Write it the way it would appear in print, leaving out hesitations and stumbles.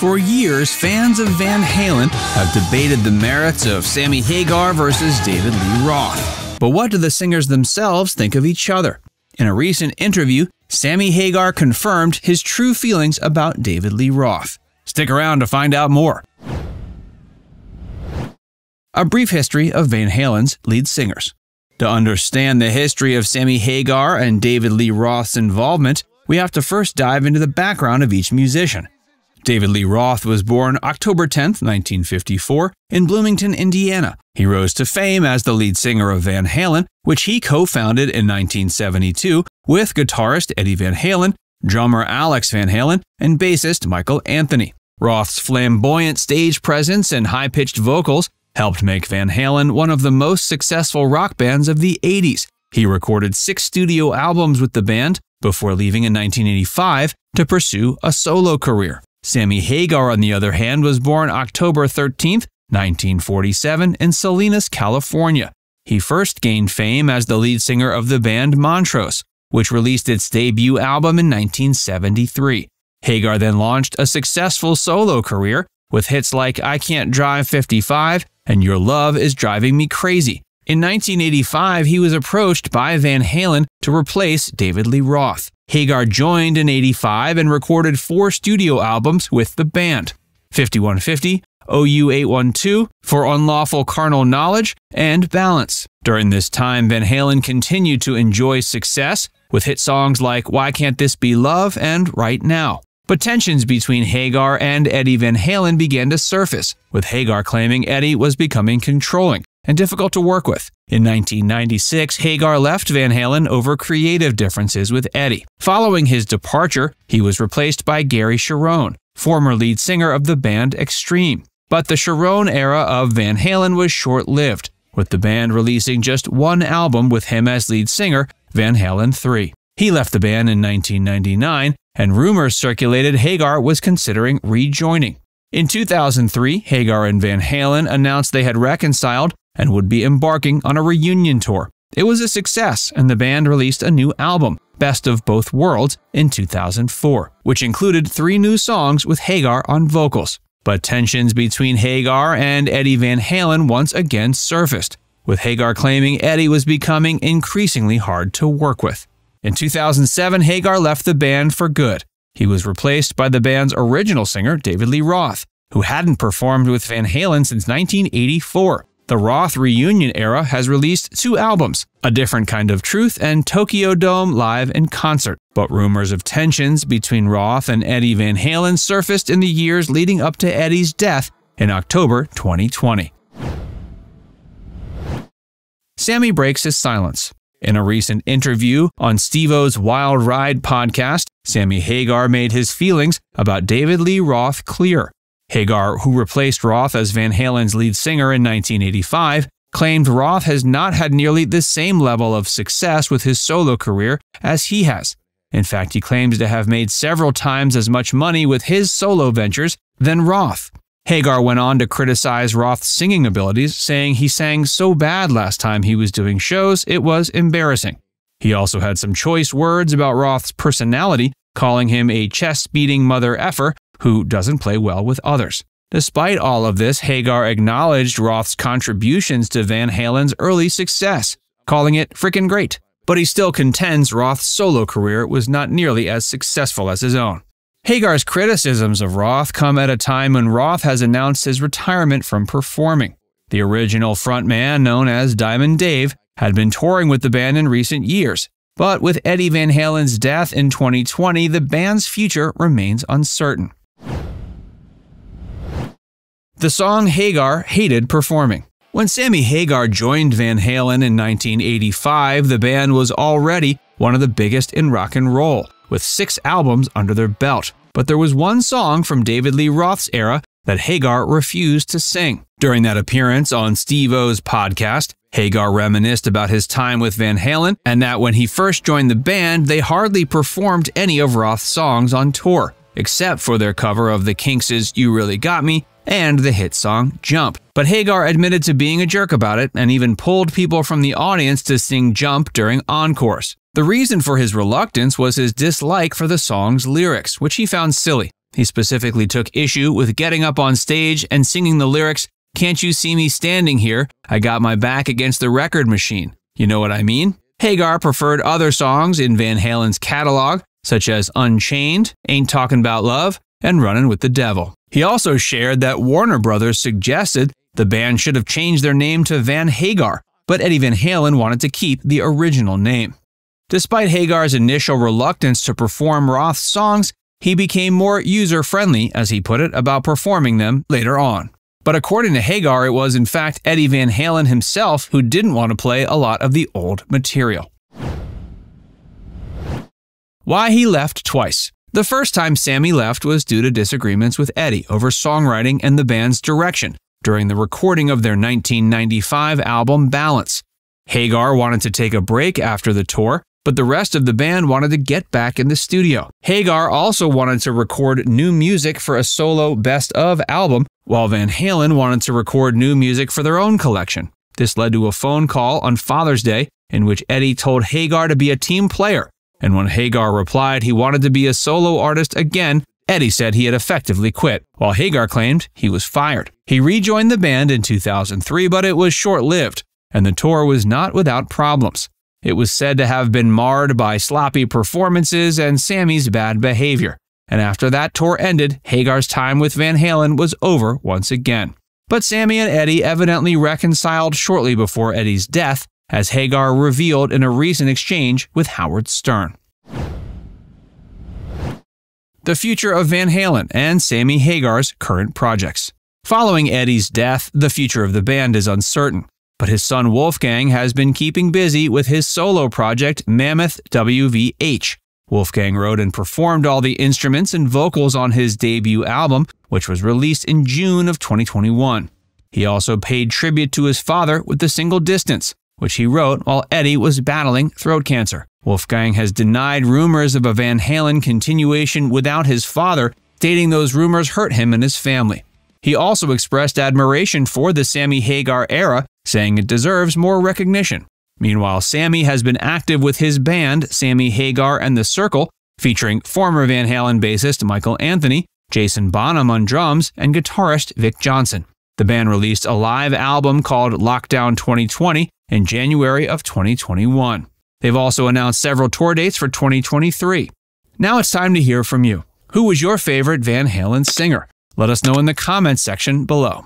For years, fans of Van Halen have debated the merits of Sammy Hagar versus David Lee Roth. But what do the singers themselves think of each other? In a recent interview, Sammy Hagar confirmed his true feelings about David Lee Roth. Stick around to find out more. A brief history of Van Halen's lead singers. To understand the history of Sammy Hagar and David Lee Roth's involvement, we have to first dive into the background of each musician. David Lee Roth was born October 10, 1954, in Bloomington, Indiana. He rose to fame as the lead singer of Van Halen, which he co-founded in 1972 with guitarist Eddie Van Halen, drummer Alex Van Halen, and bassist Michael Anthony. Roth's flamboyant stage presence and high-pitched vocals helped make Van Halen one of the most successful rock bands of the 80s. He recorded 6 studio albums with the band before leaving in 1985 to pursue a solo career. Sammy Hagar, on the other hand, was born October 13, 1947 in Salinas, California. He first gained fame as the lead singer of the band Montrose, which released its debut album in 1973. Hagar then launched a successful solo career with hits like I Can't Drive 55 and Your Love Is Driving Me Crazy. In 1985, he was approached by Van Halen to replace David Lee Roth. Hagar joined in '85 and recorded 4 studio albums with the band: 5150, OU812, For Unlawful Carnal Knowledge, and Balance. During this time, Van Halen continued to enjoy success with hit songs like Why Can't This Be Love and Right Now. But tensions between Hagar and Eddie Van Halen began to surface, with Hagar claiming Eddie was becoming controlling and difficult to work with. In 1996, Hagar left Van Halen over creative differences with Eddie. Following his departure, he was replaced by Gary Cherone, former lead singer of the band Extreme. But the Cherone era of Van Halen was short-lived, with the band releasing just 1 album with him as lead singer, Van Halen 3. He left the band in 1999, and rumors circulated Hagar was considering rejoining. In 2003, Hagar and Van Halen announced they had reconciled and would be embarking on a reunion tour. It was a success, and the band released a new album, Best of Both Worlds, in 2004, which included 3 new songs with Hagar on vocals. But tensions between Hagar and Eddie Van Halen once again surfaced, with Hagar claiming Eddie was becoming increasingly hard to work with. In 2007, Hagar left the band for good. He was replaced by the band's original singer, David Lee Roth, who hadn't performed with Van Halen since 1984. The Roth reunion era has released 2 albums, A Different Kind of Truth and Tokyo Dome Live in Concert. But rumors of tensions between Roth and Eddie Van Halen surfaced in the years leading up to Eddie's death in October 2020. Sammy breaks his silence. In a recent interview on Steve-O's Wild Ride podcast, Sammy Hagar made his feelings about David Lee Roth clear. Hagar, who replaced Roth as Van Halen's lead singer in 1985, claimed Roth has not had nearly the same level of success with his solo career as he has. In fact, he claims to have made several times as much money with his solo ventures than Roth. Hagar went on to criticize Roth's singing abilities, saying he sang so bad last time he was doing shows, it was embarrassing. He also had some choice words about Roth's personality, calling him a chest-beating mother effer who doesn't play well with others. Despite all of this, Hagar acknowledged Roth's contributions to Van Halen's early success, calling it frickin' great. But he still contends Roth's solo career was not nearly as successful as his own. Hagar's criticisms of Roth come at a time when Roth has announced his retirement from performing. The original frontman, known as Diamond Dave, had been touring with the band in recent years. But with Eddie Van Halen's death in 2020, the band's future remains uncertain. The song Hagar hated performing. When Sammy Hagar joined Van Halen in 1985, the band was already one of the biggest in rock and roll, with 6 albums under their belt. But there was one song from David Lee Roth's era that Hagar refused to sing. During that appearance on Steve-O's podcast, Hagar reminisced about his time with Van Halen and that when he first joined the band, they hardly performed any of Roth's songs on tour, except for their cover of the Kinks' You Really Got Me and the hit song Jump. But Hagar admitted to being a jerk about it and even pulled people from the audience to sing Jump during encores. The reason for his reluctance was his dislike for the song's lyrics, which he found silly. He specifically took issue with getting up on stage and singing the lyrics, "Can't you see me standing here? I got my back against the record machine." You know what I mean? Hagar preferred other songs in Van Halen's catalog, such as Unchained, Ain't Talking About Love, and Runnin' with the Devil. He also shared that Warner Brothers suggested the band should have changed their name to Van Hagar, but Eddie Van Halen wanted to keep the original name. Despite Hagar's initial reluctance to perform Roth's songs, he became more user-friendly, as he put it, about performing them later on. But according to Hagar, it was in fact Eddie Van Halen himself who didn't want to play a lot of the old material. Why he left twice. The first time Sammy left was due to disagreements with Eddie over songwriting and the band's direction during the recording of their 1995 album Balance. Hagar wanted to take a break after the tour, but the rest of the band wanted to get back in the studio. Hagar also wanted to record new music for a solo best of album, while Van Halen wanted to record new music for their own collection. This led to a phone call on Father's Day in which Eddie told Hagar to be a team player, and when Hagar replied he wanted to be a solo artist again, Eddie said he had effectively quit, while Hagar claimed he was fired. He rejoined the band in 2003, but it was short-lived, and the tour was not without problems. It was said to have been marred by sloppy performances and Sammy's bad behavior. And after that tour ended, Hagar's time with Van Halen was over once again. But Sammy and Eddie evidently reconciled shortly before Eddie's death, as Hagar revealed in a recent exchange with Howard Stern. The future of Van Halen and Sammy Hagar's current projects. Following Eddie's death, the future of the band is uncertain. But his son Wolfgang has been keeping busy with his solo project Mammoth WVH. Wolfgang wrote and performed all the instruments and vocals on his debut album, which was released in June of 2021. He also paid tribute to his father with the single Distance, which he wrote while Eddie was battling throat cancer. Wolfgang has denied rumors of a Van Halen continuation without his father, stating those rumors hurt him and his family. He also expressed admiration for the Sammy Hagar era, saying it deserves more recognition. Meanwhile, Sammy has been active with his band, Sammy Hagar and the Circle, featuring former Van Halen bassist Michael Anthony, Jason Bonham on drums, and guitarist Vic Johnson. The band released a live album called Lockdown 2020 in January of 2021. They've also announced several tour dates for 2023. Now it's time to hear from you. Who was your favorite Van Halen singer? Let us know in the comments section below.